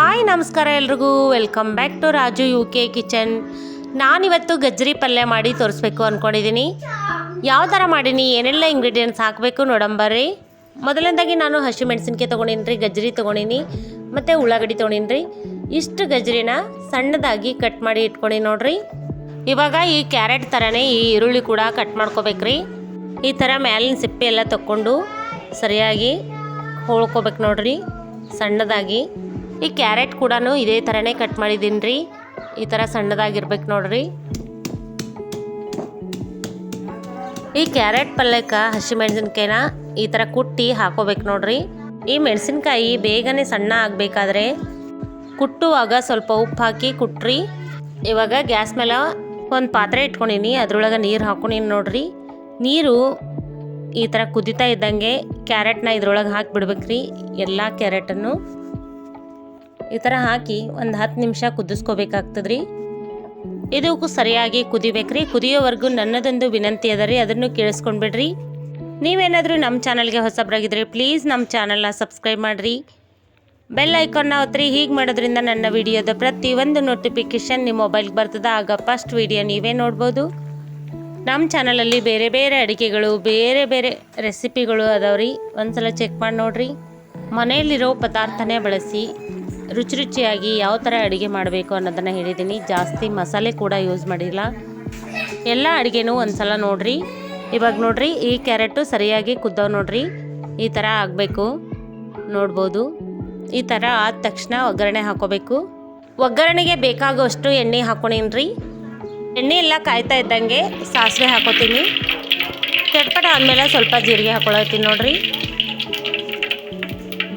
Hi ನಮಸ್ಕಾರ ಎಲ್ರಿಗೂ, welcome back to Raju UK kitchen. ನಾನಿವತ್ತು ಗಜ್ಜರಿ ಪಲ್ಯ ಮಾಡಿ ತೋರಿಸ್ಬೇಕು ಅಂದ್ಕೊಂಡಿದ್ದೀನಿ. ಯಾವ ಥರ ಮಾಡೀನಿ, ಏನೆಲ್ಲ ಇಂಗ್ರೀಡಿಯೆಂಟ್ಸ್ ಹಾಕಬೇಕು ನೋಡಂಬರ್ರಿ. ಮೊದಲನೇದಾಗಿ ನಾನು ಹಸಿಮೆಣಸಿನ್ಕಾಯಿ ತೊಗೊಂಡಿನಿ, ಗಜ್ಜರಿ ತೊಗೊಂಡಿನಿ ಮತ್ತು ಉಳ್ಳಾಗಡ್ಡಿ ತೊಗೊಂಡಿನಿ. ಇಷ್ಟು ಗಜ್ಜರಿನ ಸಣ್ಣದಾಗಿ ಕಟ್ ಮಾಡಿ ಇಟ್ಕೊಂಡು ನೋಡ್ರಿ. ಇವಾಗ ಈ ಕ್ಯಾರೆಟ್ ಥರನೇ ಈ ಈರುಳ್ಳಿ ಕೂಡ ಕಟ್ ಮಾಡ್ಕೋಬೇಕ್ರಿ. ಈ ಥರ ಮ್ಯಾಲಿನ ಸಿಪ್ಪೆ ಎಲ್ಲ ತಕ್ಕೊಂಡು ಸರಿಯಾಗಿ ಹೋಳ್ಕೋಬೇಕು ನೋಡ್ರಿ ಸಣ್ಣದಾಗಿ. ಈ ಕ್ಯಾರೆಟ್ ಕೂಡ ಇದೇ ಥರನೇ ಕಟ್ ಮಾಡಿದ್ದೀನಿ ರೀ. ಈ ಥರ ಸಣ್ಣದಾಗಿರ್ಬೇಕು ನೋಡ್ರಿ. ಈ ಕ್ಯಾರೆಟ್ ಪಲ್ಯಕ್ಕೆ ಹಸಿಮೆಣಸಿನ್ಕಾಯಿನ ಈ ಥರ ಕುಟ್ಟಿ ಹಾಕೋಬೇಕು ನೋಡ್ರಿ. ಈ ಮೆಣಸಿನ್ಕಾಯಿ ಬೇಗನೆ ಸಣ್ಣ ಆಗಬೇಕಾದ್ರೆ ಕುಟ್ಟುವಾಗ ಸ್ವಲ್ಪ ಉಪ್ಪು ಹಾಕಿ ಕುಟ್ರಿ. ಇವಾಗ ಗ್ಯಾಸ್ ಮೇಲೆ ಒಂದು ಪಾತ್ರೆ ಇಟ್ಕೊಂಡಿನಿ, ಅದ್ರೊಳಗೆ ನೀರು ಹಾಕೊಂಡಿನಿ ನೋಡ್ರಿ. ನೀರು ಈ ಥರ ಕುದಿತಾ ಇದ್ದಂಗೆ ಕ್ಯಾರೆಟ್ನ ಇದ್ರೊಳಗೆ ಹಾಕಿಬಿಡ್ಬೇಕ್ರಿ. ಎಲ್ಲ ಕ್ಯಾರೆಟನ್ನು ಈ ಥರ ಹಾಕಿ ಒಂದು 10 ನಿಮಿಷ ಕುದಿಸ್ಕೋಬೇಕಾಗ್ತದ್ರಿ. ಇದಕ್ಕೂ ಸರಿಯಾಗಿ ಕುದಿಬೇಕ್ರಿ. ಕುದಿಯೋವರೆಗೂ ನನ್ನದೊಂದು ವಿನಂತಿ ಅದ ರೀ, ಅದನ್ನು ಕೇಳಿಸ್ಕೊಂಡ್ಬಿಡ್ರಿ. ನೀವೇನಾದರೂ ನಮ್ಮ ಚಾನಲ್ಗೆ ಹೊಸಬರಾಗಿದ್ದರೆ ಪ್ಲೀಸ್ ನಮ್ಮ ಚಾನಲ್ನ ಸಬ್ಸ್ಕ್ರೈಬ್ ಮಾಡಿರಿ, ಬೆಲ್ ಐಕಾನ್ನ ಒತ್ತಿರಿ. ಹೀಗೆ ಮಾಡೋದ್ರಿಂದ ನನ್ನ ವಿಡಿಯೋದ ಪ್ರತಿಯೊಂದು ನೋಟಿಫಿಕೇಷನ್ ನಿಮ್ಮ ಮೊಬೈಲ್ಗೆ ಬರ್ತದೆ. ಆಗ ಫಸ್ಟ್ ವಿಡಿಯೋ ನೀವೇ ನೋಡ್ಬೋದು. ನಮ್ಮ ಚಾನಲಲ್ಲಿ ಬೇರೆ ಬೇರೆ ಅಡುಗೆಗಳು, ಬೇರೆ ಬೇರೆ ರೆಸಿಪಿಗಳು ಅದಾವ್ರಿ, ಒಂದ್ಸಲ ಚೆಕ್ ಮಾಡಿ ನೋಡಿರಿ. ಮನೆಯಲ್ಲಿರೋ ಪದಾರ್ಥನೇ ಬಳಸಿ ರುಚಿ ರುಚಿಯಾಗಿ ಯಾವ ಥರ ಅಡುಗೆ ಮಾಡಬೇಕು ಅನ್ನೋದನ್ನು ಹೇಳಿದ್ದೀನಿ. ಜಾಸ್ತಿ ಮಸಾಲೆ ಕೂಡ ಯೂಸ್ ಮಾಡಿಲ್ಲ. ಎಲ್ಲ ಅಡುಗೆನೂ ಒಂದು ಸಲ ನೋಡಿರಿ. ಇವಾಗ ನೋಡಿರಿ, ಈ ಕ್ಯಾರೆಟು ಸರಿಯಾಗಿ ಕುದ್ದವು ನೋಡಿರಿ. ಈ ಥರ ಆಗಬೇಕು ನೋಡ್ಬೋದು. ಈ ಥರ ಆದ ತಕ್ಷಣ ಒಗ್ಗರಣೆ ಹಾಕೋಬೇಕು. ಒಗ್ಗರಣೆಗೆ ಬೇಕಾಗುವಷ್ಟು ಎಣ್ಣೆ ಹಾಕೊಂಡಿನಿ ರೀ. ಎಣ್ಣೆ ಎಲ್ಲ ಕಾಯ್ತಾ ಇದ್ದಂಗೆ ಸಾಸಿವೆ ಹಾಕೋತೀನಿ. ಚಟ್ಪಟ ಆದಮೇಲೆ ಸ್ವಲ್ಪ ಜೀರಿಗೆ ಹಾಕೊಳತ್ತೀನಿ ನೋಡಿರಿ.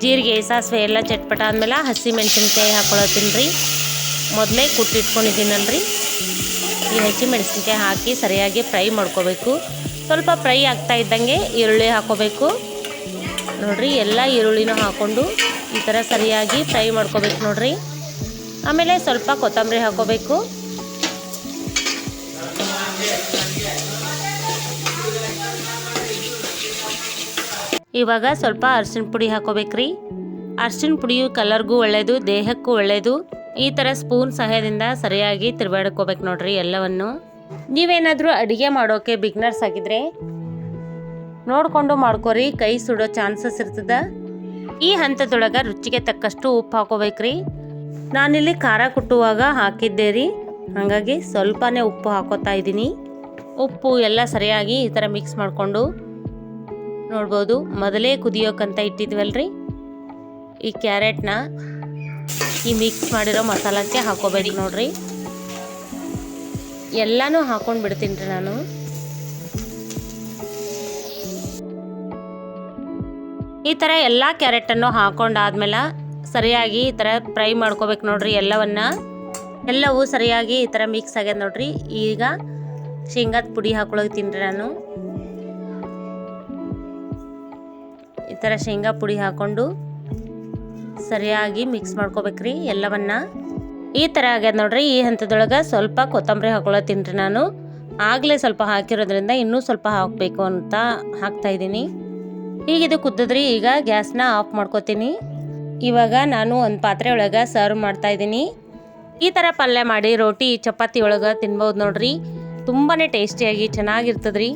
ಜೀರಿಗೆ ಸಾಸಿವೆ ಎಲ್ಲ ಚಟ್ಪಟ ಆದಮೇಲೆ ಹಸಿಮೆಣಸಿನ್ಕಾಯಿ ಹಾಕೊಳತ್ತೀನಿ ರೀ. ಮೊದಲೇ ಕುಟ್ಟಿಟ್ಕೊಂಡಿದ್ದೀನಲ್ರಿ. ಈ ಹಸಿಮೆಣಸಿನ್ಕಾಯಿ ಹಾಕಿ ಸರಿಯಾಗಿ ಫ್ರೈ ಮಾಡ್ಕೋಬೇಕು. ಸ್ವಲ್ಪ ಫ್ರೈ ಆಗ್ತಾ ಇದ್ದಂಗೆ ಈರುಳ್ಳಿ ಹಾಕೋಬೇಕು ನೋಡಿರಿ. ಎಲ್ಲ ಈರುಳ್ಳಿನೂ ಹಾಕ್ಕೊಂಡು ಈ ಥರ ಸರಿಯಾಗಿ ಫ್ರೈ ಮಾಡ್ಕೋಬೇಕು ನೋಡಿರಿ. ಆಮೇಲೆ ಸ್ವಲ್ಪ ಕೊತ್ತಂಬರಿ ಹಾಕೋಬೇಕು. ಇವಾಗ ಸ್ವಲ್ಪ ಅರಿಶಿನ ಪುಡಿ ಹಾಕೋಬೇಕ್ರಿ. ಅರಿಶಿನ ಪುಡಿಯು ಕಲರ್ಗೂ ಒಳ್ಳೆಯದು, ದೇಹಕ್ಕೂ ಒಳ್ಳೆಯದು. ಈ ಥರ ಸ್ಪೂನ್ ಸಹಾಯದಿಂದ ಸರಿಯಾಗಿ ತಿರುಗಾಡ್ಕೋಬೇಕು ನೋಡ್ರಿ ಎಲ್ಲವನ್ನು. ನೀವೇನಾದರೂ ಅಡುಗೆ ಮಾಡೋಕೆ ಬಿಗ್ನರ್ಸ್ ಆಗಿದ್ರೆ ನೋಡಿಕೊಂಡು ಮಾಡ್ಕೊರಿ, ಕೈ ಸುಡೋ ಚಾನ್ಸಸ್ ಇರ್ತದೆ. ಈ ಹಂತದೊಳಗೆ ರುಚಿಗೆ ತಕ್ಕಷ್ಟು ಉಪ್ಪು ಹಾಕೋಬೇಕ್ರಿ. ನಾನಿಲ್ಲಿ ಖಾರ ಕುಟ್ಟುವಾಗ ಹಾಕಿದ್ದೆ ರೀ, ಹಾಗಾಗಿ ಸ್ವಲ್ಪನೇ ಉಪ್ಪು ಹಾಕೋತಾ ಇದ್ದೀನಿ. ಉಪ್ಪು ಎಲ್ಲ ಸರಿಯಾಗಿ ಈ ಥರ ಮಿಕ್ಸ್ ಮಾಡಿಕೊಂಡು ನೋಡ್ಬೋದು. ಮೊದಲೇ ಕುದಿಯೋಕ್ಕಂತ ಇಟ್ಟಿದ್ವಲ್ರಿ, ಈ ಕ್ಯಾರೆಟ್ನ ಈ ಮಿಕ್ಸ್ ಮಾಡಿರೋ ಮಸಾಲಕ್ಕೆ ಹಾಕೋಬೇಕು ನೋಡ್ರಿ. ಎಲ್ಲನೂ ಹಾಕೊಂಡು ಬಿಡ್ತೀನಿ ರೀ ನಾನು. ಈ ಥರ ಎಲ್ಲ ಕ್ಯಾರೆಟನ್ನು ಹಾಕೊಂಡಾದ್ಮೇಲೆ ಸರಿಯಾಗಿ ಈ ಥರ ಫ್ರೈ ಮಾಡ್ಕೋಬೇಕು ನೋಡ್ರಿ. ಎಲ್ಲವೂ ಸರಿಯಾಗಿ ಈ ಥರ ಮಿಕ್ಸ್ ಆಗ್ಯದ ನೋಡ್ರಿ. ಈಗ ಶೇಂಗಾದ ಪುಡಿ ಹಾಕೊಳತ್ತೀನಿ ರೀ ನಾನು. ಈ ಥರ ಶೇಂಗಾ ಪುಡಿ ಹಾಕ್ಕೊಂಡು ಸರಿಯಾಗಿ ಮಿಕ್ಸ್ ಮಾಡ್ಕೋಬೇಕ್ರಿ ಎಲ್ಲವನ್ನ. ಈ ಥರ ಆಗ್ಯದ ನೋಡ್ರಿ. ಈ ಹಂತದೊಳಗೆ ಸ್ವಲ್ಪ ಕೊತ್ತಂಬರಿ ಹಾಕೊಳತ್ತೀನಿ ರೀ ನಾನು. ಆಗಲೇ ಸ್ವಲ್ಪ ಹಾಕಿರೋದ್ರಿಂದ ಇನ್ನೂ ಸ್ವಲ್ಪ ಹಾಕಬೇಕು ಅಂತ ಹಾಕ್ತಾಯಿದ್ದೀನಿ. ಈಗ ಇದು ಕುದ್ದದ್ರಿ. ಈಗ ಗ್ಯಾಸ್ನ ಆಫ್ ಮಾಡ್ಕೋತೀನಿ. ಇವಾಗ ನಾನು ಒಂದು ಪಾತ್ರೆ ಒಳಗೆ ಸರ್ವ್ ಮಾಡ್ತಾಯಿದ್ದೀನಿ. ಈ ಥರ ಪಲ್ಯ ಮಾಡಿ ರೋಟಿ ಚಪಾತಿ ಒಳಗೆ ತಿನ್ಬೋದು ನೋಡ್ರಿ. ತುಂಬಾ ಟೇಸ್ಟಿಯಾಗಿ ಚೆನ್ನಾಗಿರ್ತದ್ರಿ.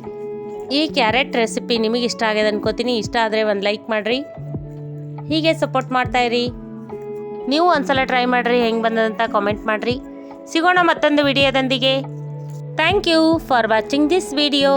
ಈ ಕ್ಯಾರೆಟ್ ರೆಸಿಪಿ ನಿಮಗೆ ಇಷ್ಟ ಆಗಿದೆ ಅನ್ಕೋತೀನಿ. ಇಷ್ಟ ಆದರೆ ಒಂದು ಲೈಕ್ ಮಾಡಿರಿ, ಹೀಗೆ ಸಪೋರ್ಟ್ ಮಾಡ್ತಾಯಿರಿ. ನೀವು ಒಂದ್ಸಲ ಟ್ರೈ ಮಾಡಿರಿ, ಹೆಂಗೆ ಬಂದದಂತ ಕಾಮೆಂಟ್ ಮಾಡಿರಿ. ಸಿಗೋಣ ಮತ್ತೊಂದು ವಿಡಿಯೋದೊಂದಿಗೆ. Thank you for watching this video.